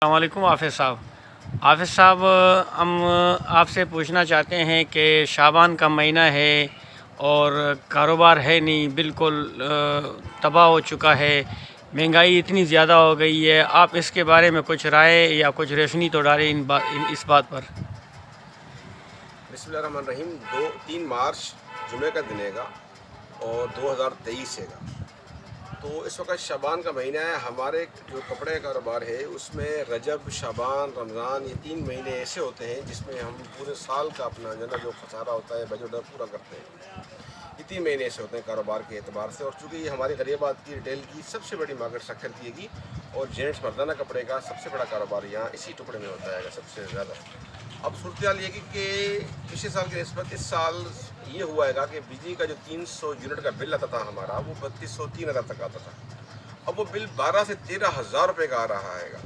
السلام علیکم حافظ صاحب ہم آپ سے پوچھنا چاہتے ہیں کہ شعبان کا مہینہ ہے اور کاروبار ہے نہیں، بالکل تباہ ہو چکا ہے، مہنگائی اتنی زیادہ ہو گئی ہے، آپ اس کے بارے میں کچھ رائے یا کچھ روشنی تو ڈالیں اس بات پر۔ بسم اللہ الرحمن الرحیم۔ 3 مارچ جمعہ کا دن ہے گا اور 2023 ہے گا، تو اس وقت شعبان کا مہینہ ہے۔ ہمارے جو کپڑے کا کاروبار ہے اس میں رجب، شعبان، رمضان، یہ 3 مہینے ایسے ہوتے ہیں جس میں ہم پورے سال کا اپنا جو خسارہ ہوتا ہے بجٹ پورا کرتے ہیں۔ یہ 3 مہینے ایسے ہوتے ہیں کاروبار کے اعتبار سے، اور چونکہ یہ ہماری غریب آباد کی ریٹیل کی سب سے بڑی مارکیٹ شکر کی گی، اور جینٹس مردانہ کپڑے کا سب سے بڑا کاروبار یہاں اسی ٹکڑے میں ہوتا ہے سب سے زیادہ۔ اب صورتحال یہ کہ پچھلے سال کی نسبت اس سال یہ ہوا ہے گا کہ بجلی کا جو 300 یونٹ کا بل آتا تھا ہمارا، وہ 3203 تک آتا تھا۔ اب وہ بل 12 سے 13 ہزار روپے کا آ رہا ہے گا۔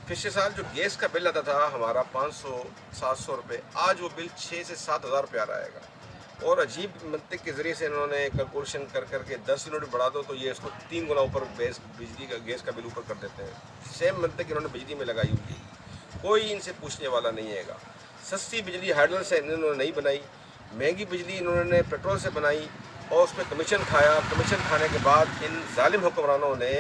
پچھلے سال جو گیس کا بل آتا تھا ہمارا 500-700 روپے، آج وہ بل 6 سے 7 ہزار روپے آ رہا ہے گا۔ اور عجیب منطق کے ذریعے سے انہوں نے کیلکولیشن کر کے 10 یونٹ بڑھا دو تو یہ اس کو 3 گنا اوپر بجلی کا گیس کا بل اوپر کر دیتے ہیں۔ سیم منطق انہوں نے بجلی میں لگائی ہوئی، کوئی ان سے پوچھنے والا نہیں ہے گا۔ سستی بجلی ہائیڈل سے انہوں نے نہیں بنائی، مہنگی بجلی انہوں نے پیٹرول سے بنائی، اور اس میں کمیشن کھایا۔ کمیشن کھانے کے بعد ان ظالم حکمرانوں نے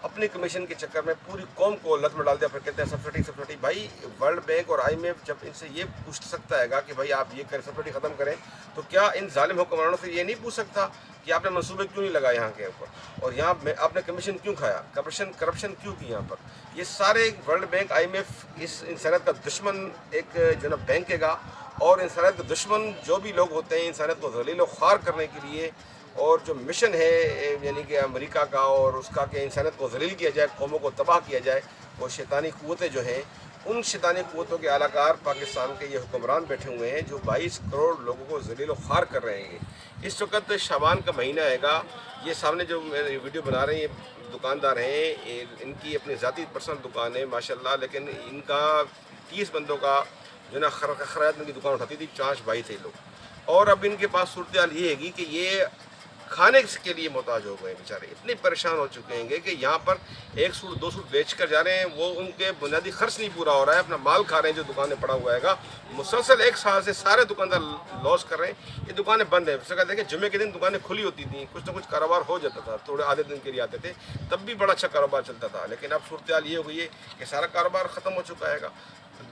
اپنی کمیشن کے چکر میں پوری قوم کو لت میں ڈال دیا۔ پھر کہتے ہیں سبسڈی۔ بھائی ورلڈ بینک اور IMF جب ان سے یہ پوچھ سکتا ہے گا کہ بھائی آپ یہ کریں، سبسڈی ختم کریں، تو کیا ان ظالم حکمرانوں سے یہ نہیں پوچھ سکتا کہ آپ نے منصوبے کیوں نہیں لگائے یہاں کے اوپر، اور یہاں آپ نے کمیشن کیوں کھایا، کرپشن کیوں کی یہاں پر؟ یہ سارے ورلڈ بینک، IMF اس انسانیت کا دشمن ایک جو نا بینک ہے گا، اور انسانیت کے دشمن جو بھی لوگ ہوتے ہیں انسانیت کو ذلیل و خوار کرنے کے لیے، اور جو مشن ہے یعنی کہ امریکہ کا اور اس کا کہ انسانیت کو ذلیل کیا جائے، قوموں کو تباہ کیا جائے، وہ شیطانی قوتیں جو ہیں، ان شیطانی قوتوں کے اعلی کار پاکستان کے یہ حکمران بیٹھے ہوئے ہیں جو 22 کروڑ لوگوں کو ذلیل و خوار کر رہے ہیں۔ اس وقت شعبان کا مہینہ ہے گا، یہ سامنے جو ویڈیو بنا رہے ہیں یہ دکاندار ہیں، ان کی اپنی ذاتی پرسنل دکان ہے ماشاءاللہ، لیکن ان کا 30 بندوں کا جو نا خرائط ان کی دکان اٹھاتی تھی، 5 بھائی تھے لوگ، اور اب ان کے پاس صورتحال یہ ہے گی کہ یہ کھانے کے لیے محتاج ہو گئے بیچارے، اتنے پریشان ہو چکے ہیں کہ یہاں پر 1 سوٹ 2 سوٹ بیچ کر جا رہے ہیں، وہ ان کے بنیادی خرچ نہیں پورا ہو رہا ہے، اپنا مال کھا رہے ہیں جو دکانیں پڑا ہوا ہے گا۔ مسلسل 1 سال سے سارے دکاندار لاس کر رہے ہیں، یہ دکانیں بند ہیں۔ دیکھیں جمعے کے دن دکانیں کھلی ہوتی تھیں، کچھ نہ کچھ کاروبار ہو جاتا تھا، تھوڑے آدھے دن کے لیے آتے تھے، تب بھی بڑا اچھا کاروبار چلتا تھا، لیکن اب صورتحال یہ ہوئی ہے کہ سارا کاروبار ختم ہو چکا ہے گا،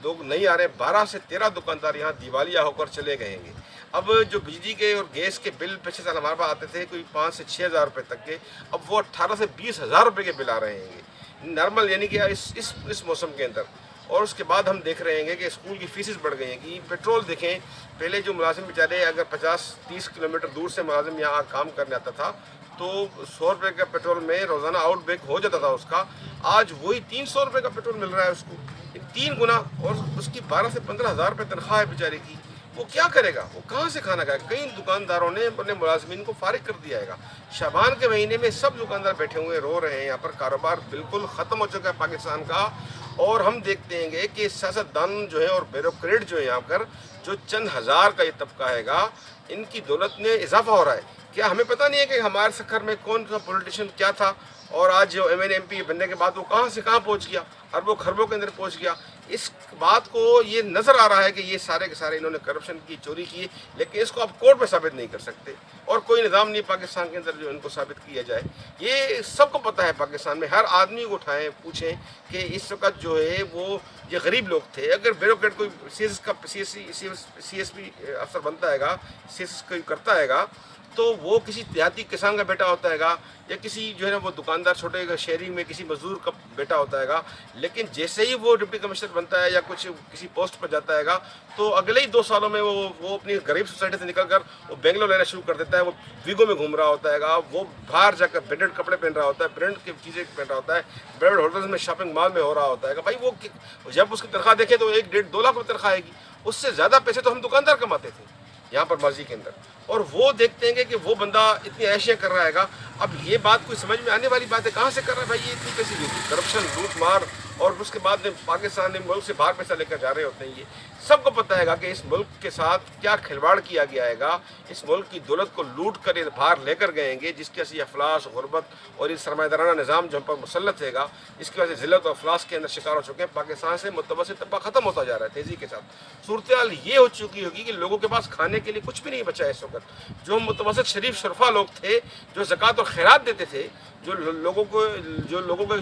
لوگ نہیں آ رہے۔ 12 سے 13 دکاندار یہاں دیوالیہ ہو کر چلے گئے ہیں۔ اب جو بجلی کے اور گیس کے بل پچھلے سال ہمارے پاس آتے تھے کوئی 5 سے 6 ہزار روپے تک کے، اب وہ 18 سے 20 ہزار روپے کے بل آ رہے ہیں نارمل، یعنی کہ اس موسم کے اندر۔ اور اس کے بعد ہم دیکھ رہے ہیں کہ اسکول کی فیسز بڑھ گئی ہیں کہ پیٹرول دیکھیں، پہلے جو ملازم بیچارے اگر 50-30 کلومیٹر دور سے ملازم یہاں کام کرنے آتا تھا تو 100 روپے کا پیٹرول میں روزانہ آؤٹ بیک ہو جاتا تھا اس کا، آج وہی 300 روپے کا پیٹرول مل رہا ہے اس کو، 3 گنا، اور اس کی 12 سے 15 ہزار روپے تنخواہ ہے بیچارے کی۔ وہ کیا کرے گا، وہ کہاں سے کھانا کھائے گا؟ کئی دکانداروں نے اپنے ملازمین کو فارغ کر دیا ہے گا۔ شعبان کے مہینے میں سب دکاندار بیٹھے ہوئے رو رہے ہیں، یہاں پر کاروبار بالکل ختم ہو چکا ہے پاکستان کا، اور ہم دیکھتے ہیں کہ سیاستدان جو ہے اور بیوروکریٹ جو ہے یہاں پر جو چند ہزار کا یہ طبقہ ہے گا، ان کی دولت میں اضافہ ہو رہا ہے۔ کیا ہمیں پتہ نہیں ہے کہ ہمارے سکھر میں کون سا پولیٹیشین کیا تھا، اور آج جو ایم پی بننے کے بعد وہ کہاں سے کہاں پہنچ گیا، اربوں خربوں کے اندر پہنچ گیا؟ اس بات کو یہ نظر آ رہا ہے کہ یہ سارے کے سارے انہوں نے کرپشن کی، چوری کی، لیکن اس کو آپ کورٹ پہ ثابت نہیں کر سکتے، اور کوئی نظام نہیں پاکستان کے اندر جو ان کو ثابت کیا جائے۔ یہ سب کو پتہ ہے پاکستان میں، ہر آدمی کو اٹھائیں پوچھیں کہ اس وقت جو ہے وہ یہ غریب لوگ تھے۔ اگر بیوروکریٹ کوئی سی ایس پی افسر بنتا ہے گا، سی ایس کوئی کرتا ہے گا، تو وہ کسی دیہاتی کسان کا بیٹا ہوتا ہے گا، یا کسی جو ہے نا وہ دکاندار چھوٹے شہری میں کسی مزدور کا بیٹا ہوتا ہے گا، لیکن جیسے ہی وہ ڈپٹی کمشنر بنتا ہے یا کسی پوسٹ پر جاتا ہے گا، تو اگلے ہی 2 سالوں میں وہ اپنی غریب سوسائٹی سے نکل کر وہ بنگلور لینا شروع کر دیتا ہے، وہ ویگو میں گھوم رہا ہوتا ہے گا، وہ باہر جا کر برانڈڈ کپڑے پہن رہا ہوتا ہے، برانڈ کی چیزیں پہن رہا ہوتا ہے، بڑے بڑے ہوٹلز میں شاپنگ مال میں ہو رہا ہوتا ہے گا۔ بھائی وہ جب اس کی تنخواہ دیکھے تو 1-1.5-2 لاکھ روپے تنخواہ آئے گی، اس سے زیادہ پیسے تو ہم دکاندار کماتے تھے یہاں پر ماضی کے اندر، اور وہ دیکھتے ہیں کہ وہ بندہ اتنی عیشیاں کر رہا ہے گا۔ اب یہ بات کوئی سمجھ میں آنے والی بات ہے؟ کہاں سے کر رہا ہے بھائی یہ اتنی کیسی کرپشن لوٹ مار، اور اس کے بعد میں پاکستان نے ملک سے باہر پیسہ لے کر جا رہے ہوتے ہیں. یہ سب کو پتہ ہے گا کہ اس ملک کے ساتھ کیا کھلواڑ کیا گیا ہے گا. اس ملک کی دولت کو لوٹ کر یہ باہر لے کر گئے گے، جس کی وجہ سے افلاس غربت اور یہ سرمایہ دارانہ نظام جو ہم پر مسلط ہے گا، اس کی وجہ سے ذلت و افلاس کے اندر شکار ہو چکے ہیں. پاکستان سے متوسط طبقہ ختم ہوتا جا رہا ہے تیزی کے ساتھ. صورتحال یہ ہو چکی ہوگی کہ لوگوں کے پاس کھانے کے لیے کچھ بھی نہیں بچا ہے اس وقت. جو متوسط شریف شرفا لوگ تھے، جو زکوٰۃ اور خیرات دیتے تھے، جو لوگوں کو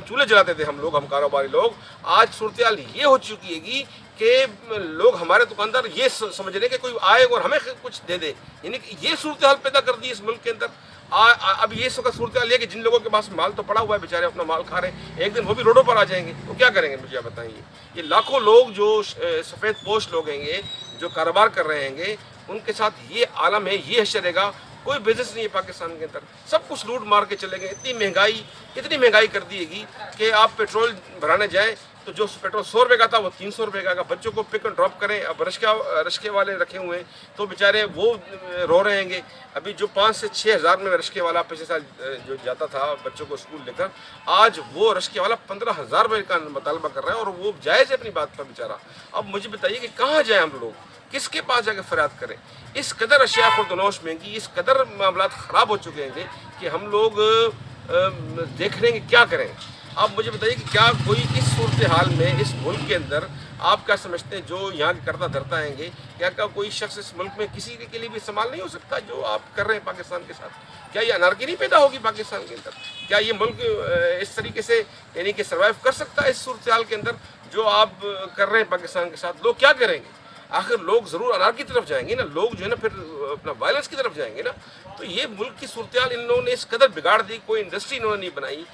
چولہے جلاتے تھے، ہم کاروباری لوگ، آج صورتحال یہ ہو چکی ہے گی کہ لوگ ہمارے دکاندار یہ سمجھ رہے ہیں کہ کوئی آئے اور ہمیں کچھ دے دے. یعنی کہ یہ صورتحال پیدا کر دی اس ملک کے اندر. اب یہ صورتحال یہ کہ جن لوگوں کے پاس مال تو پڑا ہوا ہے، بیچارے اپنا مال کھا رہے ہیں، ایک دن وہ بھی روڈوں پر آ جائیں گے، وہ کیا کریں گے؟ مجھے بتائیے. یہ لاکھوں لوگ جو سفید پوش لوگ ہیں گے، جو کاروبار کر رہے ہیں گے، ان کے ساتھ یہ عالم ہے، یہ چلے گا. کوئی بزنس نہیں ہے پاکستان کے اندر، سب کچھ لوٹ مار کے چلے گئے. اتنی مہنگائی کر دی گی کہ آپ پیٹرول بھرانے جائیں تو جو پیٹرول 100 روپے کا تھا وہ 300 روپے کا. بچوں کو پک اینڈ ڈراپ کریں، اب رشکے والے رکھے ہوئے ہیں تو بیچارے وہ رو رہے ہیں گے. ابھی جو 5 سے 6 ہزار میں رشکے والا پچھلے سال جو جاتا تھا بچوں کو اسکول لے کر، آج وہ رشکے والا 15,000 روپے کا مطالبہ کر رہا ہے، اور وہ جائز ہے اپنی بات پر بیچارہ. اب مجھے بتائیے کہ کہاں جائیں ہم لوگ، کس کے پاس جا کے فریاد کریں؟ اس قدر اشیاء خوردنوش مہنگی، اس قدر معاملات خراب ہو چکے ہیں کہ ہم لوگ دیکھ رہے ہیں کہ کیا کریں. آپ مجھے بتائیے کہ کیا کوئی اس صورتحال میں اس ملک کے اندر آپ کیا سمجھتے ہیں جو یہاں کے کرتا دھرتا ہیں گے، کیا کوئی شخص اس ملک میں کسی کے لیے بھی استعمال نہیں ہو سکتا جو آپ کر رہے ہیں پاکستان کے ساتھ؟ کیا یہ انارکی نہیں پیدا ہوگی پاکستان کے اندر؟ کیا یہ ملک اس طریقے سے یعنی کہ سروائیو کر سکتا ہے اس صورتحال کے اندر جو آپ کر رہے ہیں پاکستان کے ساتھ؟ لوگ کیا کریں گے؟ آخر لوگ ضرور انارکی کی طرف جائیں گے نا، لوگ جو ہے نا پھر اپنا وائلنس کی طرف جائیں گے نا. تو یہ ملک کی صورتحال ان لوگوں نے اس قدر بگاڑ دی، کوئی انڈسٹری انہوں نے نہیں بنائی.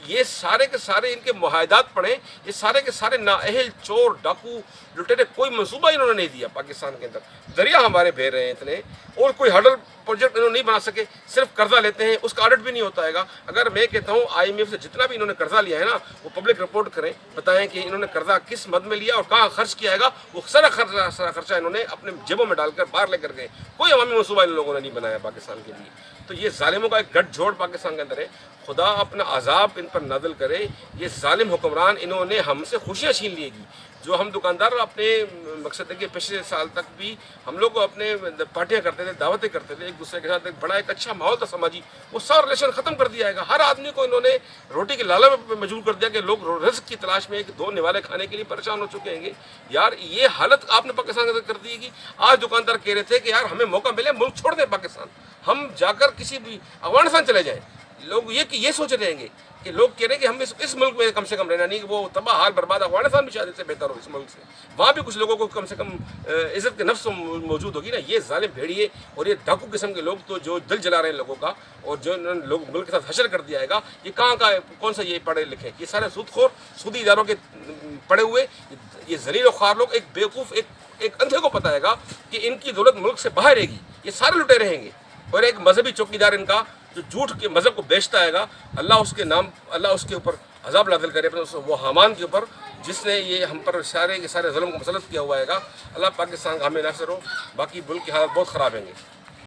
یہ سارے کے سارے ان کے معاہدات پڑھیں، یہ سارے کے سارے نااہل چور ڈاکو لٹیرے، کوئی منصوبہ انہوں نے نہیں دیا پاکستان کے اندر. دریا ہمارے بہہ رہے ہیں اتنے، اور کوئی ہڈل پروجیکٹ انہوں نے نہیں بنا سکے. صرف قرضہ لیتے ہیں، اس کا آڈٹ بھی نہیں ہوتا ہے گا. اگر میں کہتا ہوں IMF سے جتنا بھی انہوں نے قرضہ لیا ہے نا، وہ پبلک رپورٹ کریں، بتائیں کہ انہوں نے قرضہ کس مد میں لیا اور کہاں خرچ کیا ہے گا. وہ سارا خرچہ انہوں نے اپنے جیبوں میں ڈال کر باہر لے کر گئے. کوئی عوامی منصوبہ ان لوگوں نے نہیں بنایا پاکستان کے لیے. تو یہ ظالموں کا ایک گٹھ جوڑ پاکستان کے اندر ہے. خدا اپنا عذاب ان پر نازل کرے. یہ ظالم حکمران انہوں نے ہم سے خوشیاں چھین لیے گی. جو ہم دکاندار اپنے مقصد ہے کہ پچھلے سال تک بھی ہم لوگ اپنے پارٹیاں کرتے تھے، دعوتیں کرتے تھے ایک دوسرے کے ساتھ، ایک بڑا ایک اچھا ماحول تھا سماجی، وہ سارا ریلیشن ختم کر دیا ہے. ہر آدمی کو انہوں نے روٹی کے لالہ میں مجبور کر دیا کہ لوگ رزق کی تلاش میں ایک 2 نوالے کھانے کے لیے پریشان ہو چکے ہیں. یار یہ حالت آپ نے پاکستان کے اندر کر دی گی. آج دکاندار کہہ رہے تھے کہ یار ہمیں موقع ملے ملک چھوڑ دیں پاکستان، ہم جا کر کسی بھی افغانستان چلے جائیں. لوگ یہ سوچ رہے ہیں کہ لوگ کہہ رہے ہیں کہ ہم اس ملک میں کم سے کم رہنا نہیں، کہ وہ تباہ حال برباد افغانستان بھی شاید سے بہتر ہو اس ملک سے، وہاں بھی کچھ لوگوں کو کم سے کم عزت کے نفس موجود ہوگی نا. یہ ظالم بھیڑیے اور یہ ڈاکو قسم کے لوگ تو جو دل جلا رہے ہیں لوگوں کا، اور جو انہوں نے لوگ ملک کے ساتھ حشر کر دیا ہے گا، یہ کہاں کا کون سا یہ پڑھے لکھے؟ یہ سارے سود خور سودی اداروں کے پڑے ہوئے یہ ذلیل و خوار لوگ. ایک بیوقوف ایک اندھے کو پتہ ہے گا کہ ان کی دولت ملک سے باہر رہے گی، یہ سارے لٹے رہیں گے. اور ایک مذہبی چوکیدار ان کا جو جھوٹ کے مذہب کو بیچتا ہے گا، اللہ اس کے اوپر عذاب نازل کرے، وہ حامان کے اوپر جس نے یہ ہم پر سارے کے سارے ظلم کو مسلط کیا ہوا ہے گا. اللہ پاکستان کا ہمیں ناصر ہو. باقی ملک کی حالت بہت خراب ہیں گے.